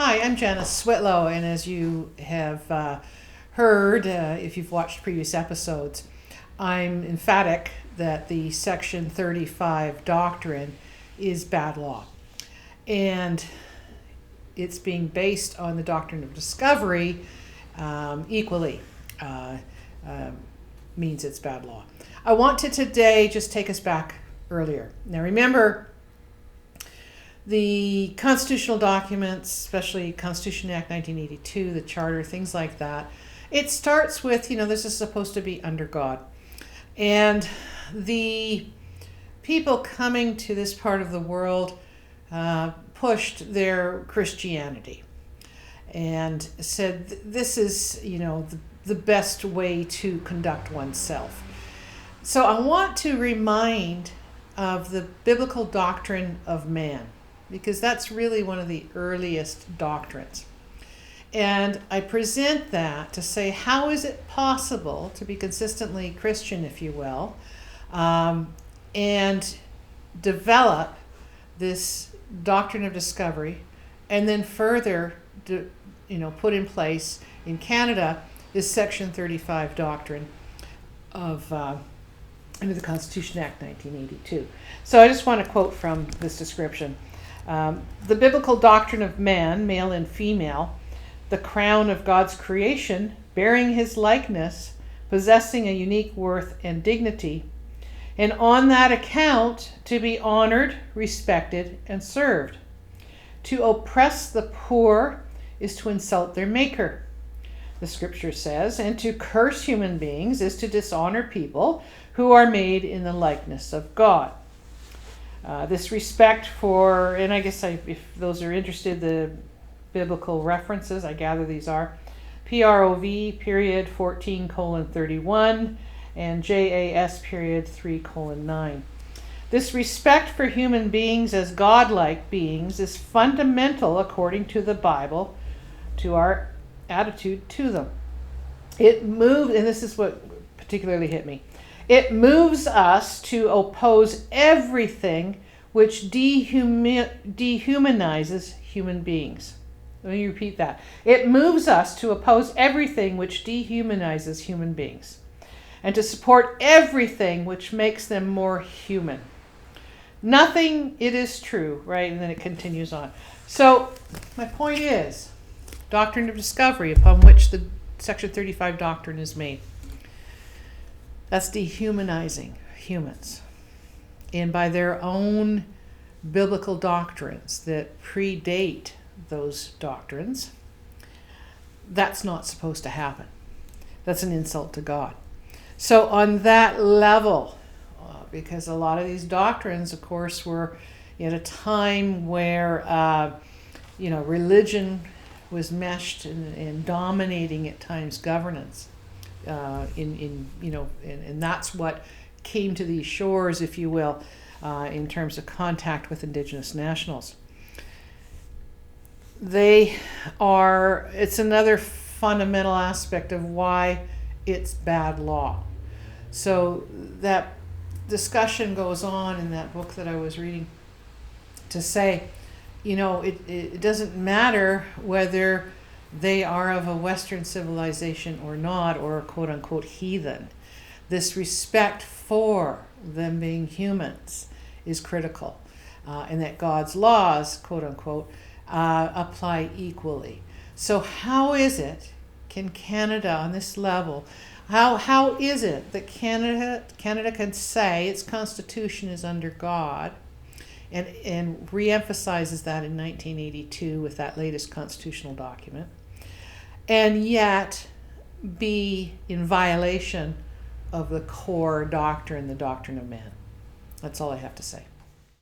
Hi, I'm Janice Switlo, and as you have heard, if you've watched previous episodes, I'm emphatic that the Section 35 doctrine is bad law. And it's being based on the Doctrine of Discovery equally means it's bad law. I want to today just take us back earlier. Now remember, the constitutional documents, especially Constitution Act 1982, the Charter, things like that, it starts with, this is supposed to be under God. And the people coming to this part of the world pushed their Christianity and said this is, the best way to conduct oneself. So I want to remind of the biblical doctrine of man, because that's really one of the earliest doctrines. And I present that to say, how is it possible to be consistently Christian, if you will, and develop this doctrine of discovery, and then further, put in place in Canada this Section 35 doctrine of under the Constitution Act 1982. So I just want to quote from this description. The biblical doctrine of man, male and female, the crown of God's creation, bearing his likeness, possessing a unique worth and dignity, and on that account to be honored, respected, and served. To oppress the poor is to insult their maker, the scripture says, and to curse human beings is to dishonor people who are made in the likeness of God. This respect for, and I guess if those are interested, the biblical references, I gather these are PROV period 14:31 and JAS period 3:9. This respect for human beings as godlike beings is fundamental, according to the Bible, to our attitude to them. It moved, and this is what particularly hit me, it moves us to oppose everything which dehumanizes human beings. Let me repeat that. It moves us to oppose everything which dehumanizes human beings and to support everything which makes them more human. Nothing, it is true, right? And then it continues on. So my point is, doctrine of discovery upon which the Section 35 doctrine is made. That's dehumanizing humans. And by their own biblical doctrines that predate those doctrines, that's not supposed to happen. That's an insult to God. So on that level, because a lot of these doctrines, of course, were at a time where, religion was meshed and dominating at times governance. And that's what came to these shores, if you will, in terms of contact with Indigenous nationals. It's another fundamental aspect of why it's bad law. So that discussion goes on in that book that I was reading to say, it doesn't matter whether they are of a Western civilization or not, or quote unquote heathen. This respect for them being humans is critical, and that God's laws, quote unquote, apply equally. So how is it, can Canada on this level, how is it that Canada can say its constitution is under God, and reemphasizes that in 1982 with that latest constitutional document, and yet be in violation of the core doctrine, the doctrine of man? That's all I have to say.